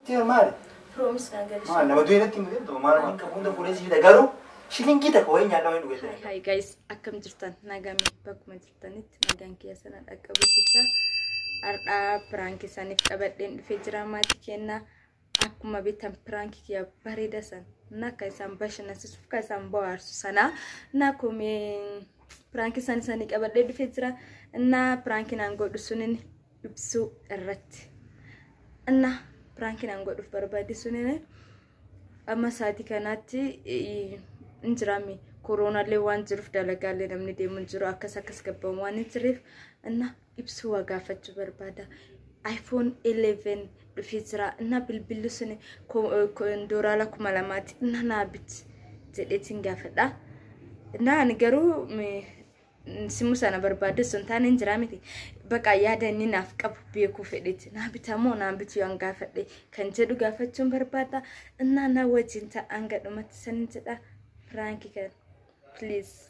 Tiyo mali. Promise nagali. Ma nama duwe natti mudin to mala man kabunda polisi da garu. Shilingi ta ko nya dawo duwe. Hi guys, akkam jirtan nagami bakkuma jirtanitti nagaan kiyya sana dhaqqabuutica arda prank sanif qabadhen dhufe jira maati kenna akkuma bitan prank kiyya bareeda san naka isan bashannansiisuuf ka isan bohaarsu sana nakume prank sani qabadhe dhufe jira na prank nan godhu sunin ibsu irratti na prank nan godhu barbaadi sunin amma saati kanatti injirami corona le wan jiruf dalagaale namni deemun jiru akkas gabban waan jirif na ibsu wagaafachuu barbaada iPhone 11 dhufeera na bilbillu suni $2 kumalamaati na naabit jedheetiin gaafadha na ani garuu simu sana barbaade suntaan injiramiti baqa yaada inni naaf qabu beeku fedheeti na bitamoo na bitu yan gaafadhe kan jedhu gaafachuun barbaada na wajin ta'an gadhumatti sanin jedha prank kan please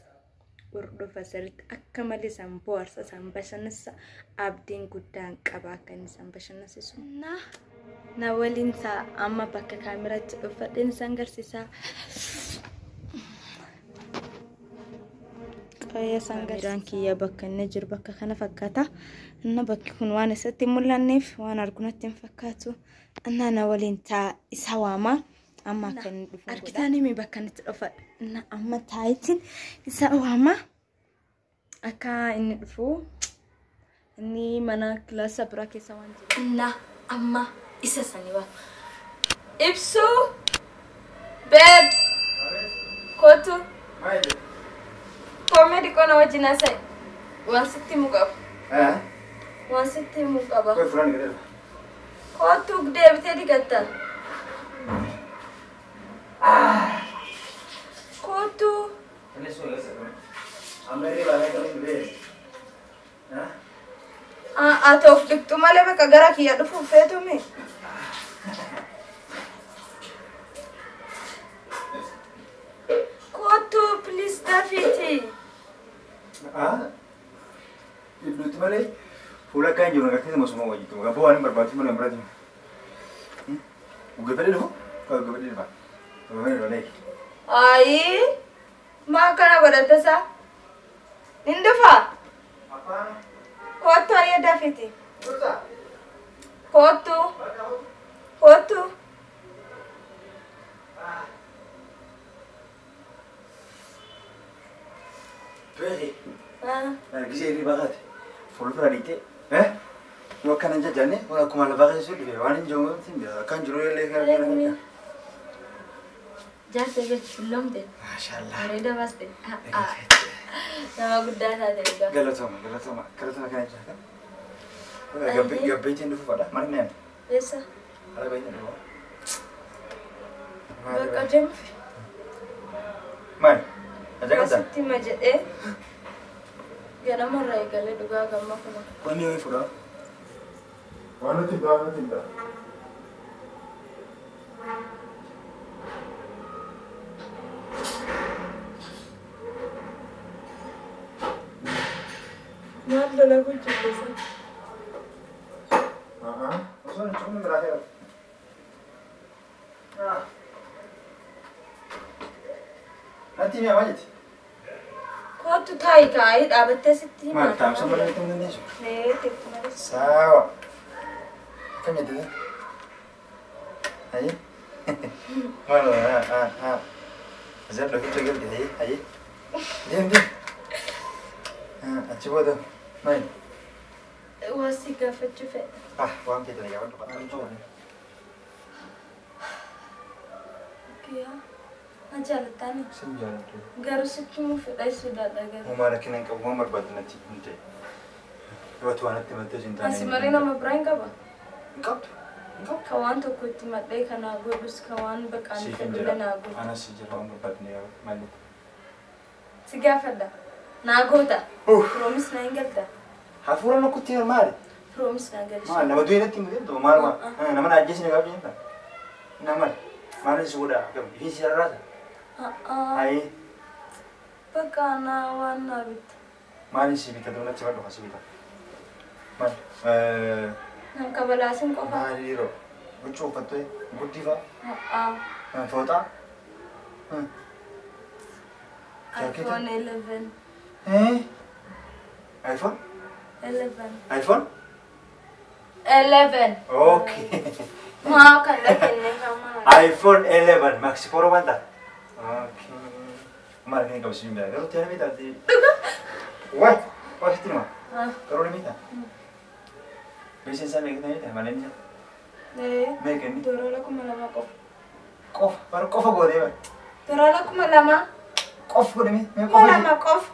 urdo fasarit akkamali samboarsa sambashanasa abdin guddaan qaba kan sambashanasisu na walinta amma bakka kaameratti dhufadhen sangarsisa kaya sangaran kiyya bakka inni jiru bakka kana fakkaata na bakki kun waan isatti mul'anneef waan argunatti hin fakkaatu na walinta isa waama amma kan dhufu arkitani mi bakkanatti dhufa na amma taayitin isa waama akka inni dhufu inni mana klasa bira keessa waan jiru na amma isa saniwa ibsu beb kotu komedi kona wajina sai wansitti mugab wansitti mugaba Ko fulani gede. kotu gdebite digatta kotu Ini soalnya sekarang. Ameri balai kali gede. atof diktu male baka gara kiya dhufu feetu mi kotu please dafiti Ibu itu malai. Fula kan jurang kaki sama semua wajib tu. Gak bawa ni berbatu mana berarti. Uga pada dulu. Kau uga pada dulu. Kau mana dulu lagi. ai makana godhatasa nindufa Apa? kotu ayya dafiti Susah. kotu kotu Tuh. ah Kisah ini banget. Full berarti. Waktu nanti jane, kalau aku malah bakal sesuatu deh. Wanin jauh sih, kan juru leher leher. jarte be lomde Masyaallah. areda baste sama guddaa taate Galatoma kan aja kan. Gabai itu dulu pada mana nih? esa Ada banyak dulu. bakka dem Mana? Aja kan? asitti majede ganama ray gale duga gamma kuna Kami yang fura. Mana tidak. nanda lagu chukesa Maksudnya cuma berakhir. Nanti ni apa jadi? kotu tai kai dabatte sitti Mantap, sama dengan teman Indonesia. tikku maris Sawa. Kan jadi? Ayo. Mana? Azab lagi tergel di ayo. Diam. Coba tu. Main. wasi gafachu fe Wang kita lagi awak dapat coba. kiya ajalatani Sembilan tu. garu sitti mu fedai sudah daga Mama nak kena kau mama berbuat nanti nanti. Dua tuan nanti nanti cinta. asimarina mabranka ba Kau. kawan to kutti madde kana godus kawan bakan Si fedda na go Anak si Jerome berbuat ni malu. sigafada na gota promise na ingalta Hafura nak kutir mari. promise na gal Nama tu ini tim tu marwa. Nama nak aja sini kau cinta. Nama. Mana sudah? Kau ini siapa rasa? Hai. bakana wana bit Mana si bita tu nak cepat doa si bita. Man. nan kabalasin ko fa Mari ro. Huccuu uffattee guddifaa Ah, fooxaa. iPhone 11. iPhone? 11. iPhone? 11. Okay. Maa kan lakenne kama. iPhone 11 Max Pro manta. Okay. Maal kan kau sini dah? Kalau tiada minta di. Wah, wah itu mah. Kalau ni minta. Biasa saya minta ni dah, mana ni? Mereka ni. Dorala kuma lama kof. Kof, baru kof aku dia. Dorala kuma lama. Kof aku ni. Kuma lama kof.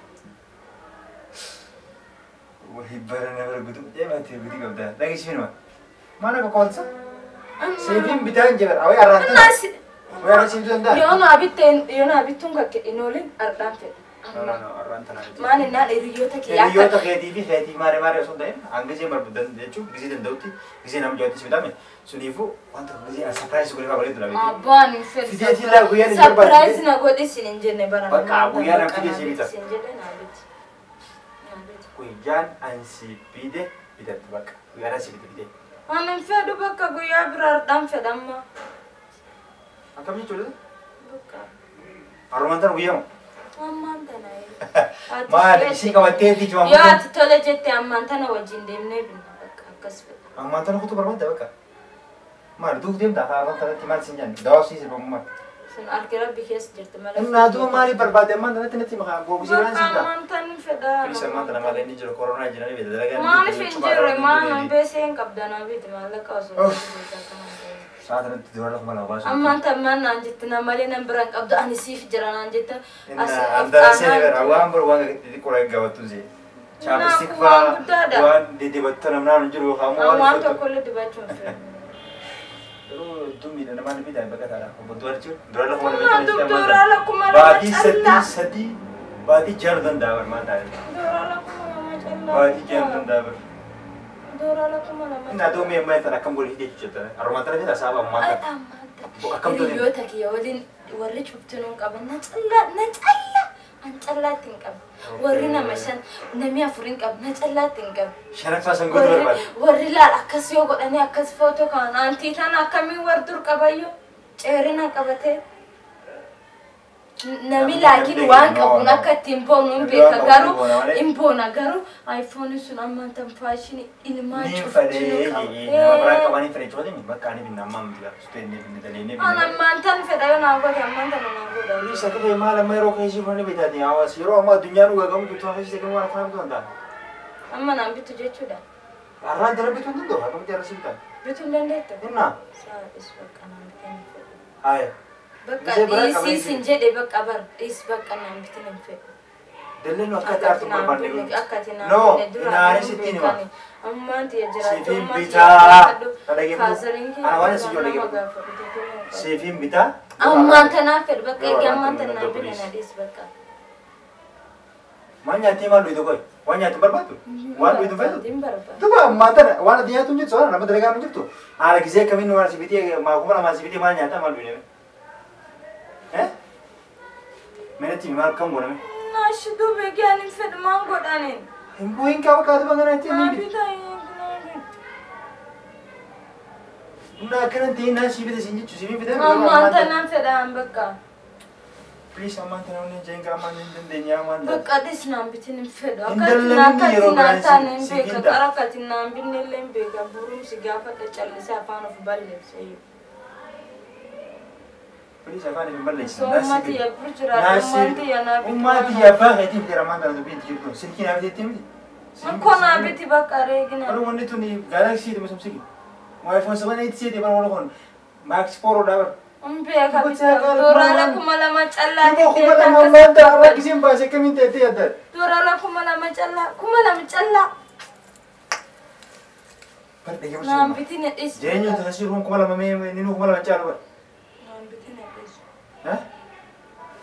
Wah, ibarat nak bergutu. Dia mati bergutu kau dah. Lagi sini mah. Mana kau konsa? Sevim bir tane cevher. Away arantın. Nasi. Away arantın tu anda. Yona abitun ka ke inolin ardan fe. No, arantın abi. Mani na riyota ki Riyo tak heti mare son dahin. Angkasa marbudan decu. Gizi dan dauti. Gizi nam jawati sebeda me. Sunifu. Wanto gizi surprise gula kau itu lah. Abani fe. Video tila guya ni surprise na godi sinenje ne barang. Baka guya na video sebeda. Sinenje na abit. Kuyan ansi pide bidat baka. Guya na si pide. Anan fe do baka guya birar dam fe damma. Akam ni coba. Baka. Aromantan guya mo. Amman tanai. Maal isi kau mati cuma. Ya tole jette amman tana wajin demne bin baka kasbe. Aromantan aku tu berapa dah baka. Maal tu dia dah aromantan timal sinjan. Dawa sih sebab mak. Sun arkera bikes jette mala. Enna tu mali berapa teman nanti maka gua bisa nanti dah. Amman tan feda. Bisa mantan malah ini jual corona aja nanti beda lagi. Mani finjere man besen kabdana bit mala kauso. Saat nanti jual aku malah bahas. Amman tan man anjitna mali nan berang kabda ani sif jaran anjita. Enna antara saya berawam beruang di korang gawat tu sih. Cabut sikfa, wan di debatkan mana jual kamu. Amman to kolle dibacu. Terus tu mina nama ni dah baca tak? Aku buat tu, dua aku mana Amman baca doktora la kumara. Badi seti, badi jardan dah bermata. Doktora la kumara macam. Badi jardan dah ber. Doktora la kumara macam. Nah tu memang tak akan boleh dia cerita. Aromata ni dah sahabat mata. Akan tu ni. Riyota ki yawalin warri chuptunun qaban nachalla ancallatin qab warri namashan nami afurin qab nacallatin qab Syarat pasang gua tu berbat. warri laal akkas yoo godhani akkas foto kaan antii tana akkamiin wardur qabayyo ceerina qabate nami laakiin waan qabun akka ittiin boonu hin beeka garuu hin boona garuu iPhone sun ammaan tan faashini ilmaa Ni nama berangkat mana fere coba ni, bakal ni bina mam dia, sudah ni bina tadi ni. ammaan tan fedha yoo naa godhe ammaan tan naa godha Ni sakit malam merok kaisi mana beda ni awas. Yoro ama dunia nu gak kamu tu tuan kaisi kamu mana faham tu anda. amma naan bitu jechuudha Arran dalam betul tu, kamu tiada simpan. bituun dandeetta Enna, saa is bakka naan bitan fedha ay. bakka dhiisiisin jedhe bakka bar dhiis bakka naan bitin hin fedhu Dalam waktu artu berbanding. akkati naan No, bitan dura inaani sitti ni ma. ammaan tiya jiraatu Sifin ammaan bita. Ada gitu. Anak mana sih jual lagi? Sifin bita. ammaan tanaa fedhu bakka eegi ammaan tanaa bina na dhiis bakka Mana timan lu itu koi? Wanya tu berbatu. Wan lu itu berbatu. din barbaada Tu bah mantan, wan dia tu njuk soal, nama delega njuk tu. Ada kisah kami nuar sibiti, mau kumala masih sibiti mana nyata malu ni. Mana tim mal kamu mana? naashi dube gaan hin fedhu maan godhanin Ibu yang kau kata bangana itu naa ni. bitaa Nah kan tina sibiti sinji tu sibiti bida. ammaan tanaan fedhaan bakka Please amantan awak jangan kau amantan dendenya amantan. bakka dhis naan bitin hin fedhu Indallee akkati yeroo naan biraan taane hin si beeka finda. qara akkati naan binne illee hin beeka burumsi gaafadha callisee afaan of balleesse Please apa ni berbaloi? so ummati ya burjiraatu ummati ya naa bitu Ummati ya bah itu dia amantan tu binti itu. Sirki nak binti itu. Anko naa biti bakka reegina Kalau wanita tu ni galaxy tu macam sini. Mau iPhone 7 itu sih dia baru orang Max Pro dah. hin beeka Ibu biti cakap doorala malam. kuma lama callaa Ibu aku malam mantan awak kisah bahasa kami tete ada. doorala kuma lama callaa Pergi naan bersama. bitin dhis Jangan tu hasil rumah kumala mame ninu kumala macam apa? naan bitin dhis Hah?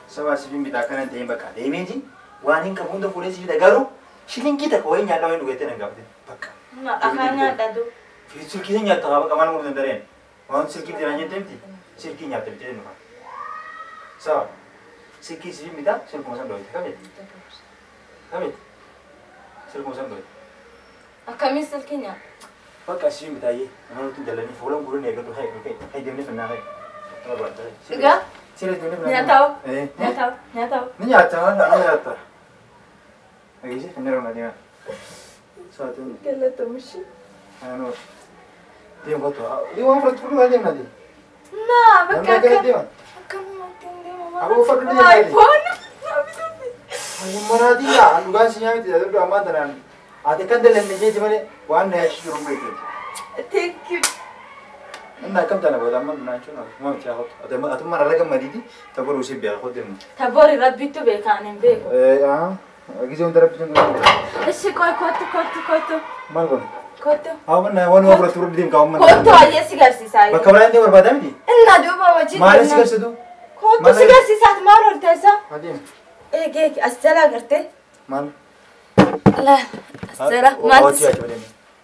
Sama si bimbi tak kan tembak ada imagine. Wanin kamu tu boleh sih dah garu. Shilling kita kau yang nyala yang duit tu nggak betul. Pakka. naa dhakaanyaa dhadu Fitur kita nyata apa kaman mau dendarin. Mau silki dia nanya temti. Silki nyata betul ni. So, silki si bimbi tak silki macam duit. Kami. Silki macam duit. akkamiin silkinya Bakka si mitaayee namoota jalanii fuulaan gurra ni eegatu hay deemnee fannaa hay. Dhugaa? Siree deemnee fannaa. Nyaataw? Nyaataw? Nyaataw? Ni nyaata ni nyaata. Agiisi fannaa roona deema. Saatiin. Galatamushi. Ano. Deem goto. Deema fudhatu fudhatu deemna deema. Naa bakka akkamatti deema. Aboo fudhatu deema. iPhone. Maratii yaa dhugaan si nyaamiti jedhu ammaan tanaan ati kan dalanne jeeti malee waan na yaachisu jiru beekte. Thank you. Inna akkam tana booda ammaan naan chuuna kuma miti haa hotu. Ati mana raga madiiti taboru si biyaa hotu deemu. Tabori rabbitu beekaan hin beeku. Gisee hunda rabbitu hin Ishi kottu. maal kun? Kottu. Haa wanna waan waa fudhatu deemu kaa umman. Kottu ayyee si garsiisaa. Bakka biraan deemu barbaadaa miti? Inna duuba wajjin. Maaliif si garsiitu? Kottu si garsiisaati maal ol teessa? Adeemu. Eegi as jala agartee. Maal? La as jala maal?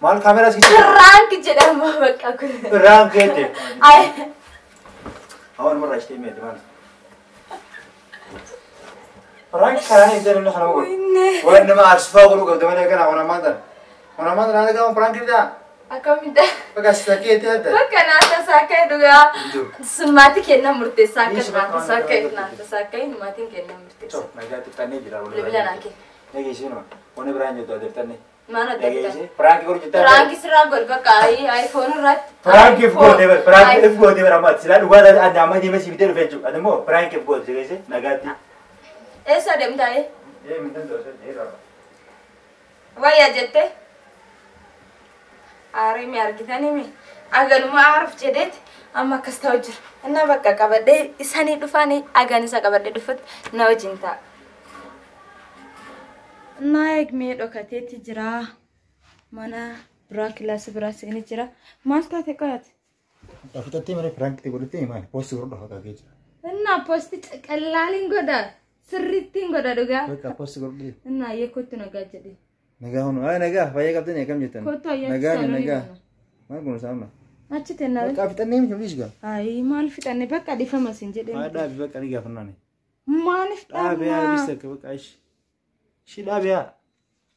Maal kaameraa si gidduu? Rank jedhama bakka kun. Rank jettee. Ay. Awwan marraa ishee meeti maal? Rank karaa hin jedhamne kana boqotu. Waan nama arsifaa godhuu qabda malee kana onamaan tan. Onamaan tan haala gama prank dida. Akkamidha? Bakka sakee ta'e. Bakka naata saakee dhugaa. Sun maatii kenna murteessaa akka naata saakee maatiin kenna murteessaa. Nagaatti tannee jira wal Bilbila naa kenna. Nageessi numa. Wanni biraan jettu adeemtannee. Maana Nageessi. Prank godhu jettaa. Prank sirraa godhu bakka iPhone irratti. Prank godhee bara ammaatti silaa dhugaa adda amma deemee si bitee dhufe jechuudha. Ati immoo prank godhu nageessi nagaatti. Eessa deemtaa? Mintan ta'uu jira. Wayyaa jettee? Aaree mi argitanii mi? Aganuma aaruuf jedheeti amma akkas ta'u jira. Inni bakka qabadhee isanii dhufanii agan isa qabadhee dhufutti na wajjin ta'a. Naa eegmee dhokateetti jira. Mana biraa kilaasii biraa seenii jira. Maal taate qo'ate? Dhafutattee malee prank godhattee maali? Poostii godhu dhafataa keessa. Innaa poostii qallaaliin godha. Sirrittiin godha dhugaa. Bakka poostii godhu. Innaa ayyee kottu nagaa jedhee. Nagaa hunu. Nagaa fayyaa qabdanii akkam jettan? Kottu ayyaa nagaa. Maal kun saamna? Achi tennaa. Bakka fixannee miti mul'isuu gaa. Ayi maal fixannee bakka dhifama siin jedhee. Haa dhaabi bakka ni gaafannaani. Maaliif Dhaabi haa bisa akka bakka ishi. Ishi dhaabi haa.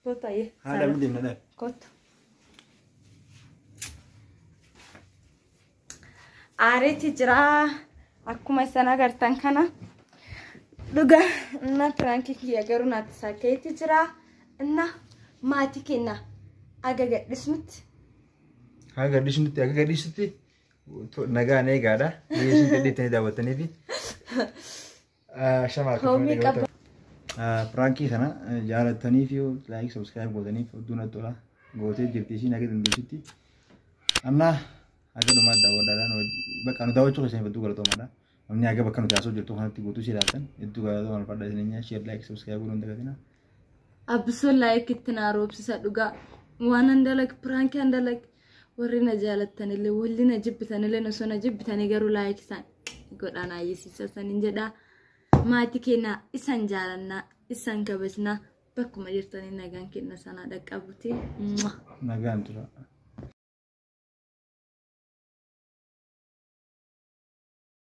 Kottu ayyee. Haa dhaabi deemna dhaabi. Kottu. Aareetti jira akkuma isan agartan kana. Dhugaa inna pranki kiyya garuu naatti saakeetti jira. Inna maatii kenna aga gadhisnutti. Haa gadhiisutti nagaan eegaadha. Biyyeessuun gadhiittanii daawwattanii fi shamaa Hoomii qaba. Pirankii kana jaalattanii fi laayik sabskiraayib gootaniif hedduun tola gootee jirti ishiin akka dandeessitti. Amma akka dhumaa daawwadhaadhaan bakka nu daawwachuu keessanii hedduu galatoomaadha. Namni aga bakka nuti haasoo jirtu kanatti guutuu si ilaaltan hedduu galatoomaa fadhaa isiniin sheer laayik sabskiraayib godhuun dagatina. Abbisoon laayik itti naa roobsisa dhugaa waan handalag pirankii handalag warri na jaalattanillee walli na jibbitanillee osoo na jibbitanii garuu laayik isaan godhaan ayyisiisa saniin jedhaa. Maatii keenya isan jaalannaa isan kabajnaa bakkuma jirtanii nagaan kenna sana dhaqqabuti. Nagaan tura.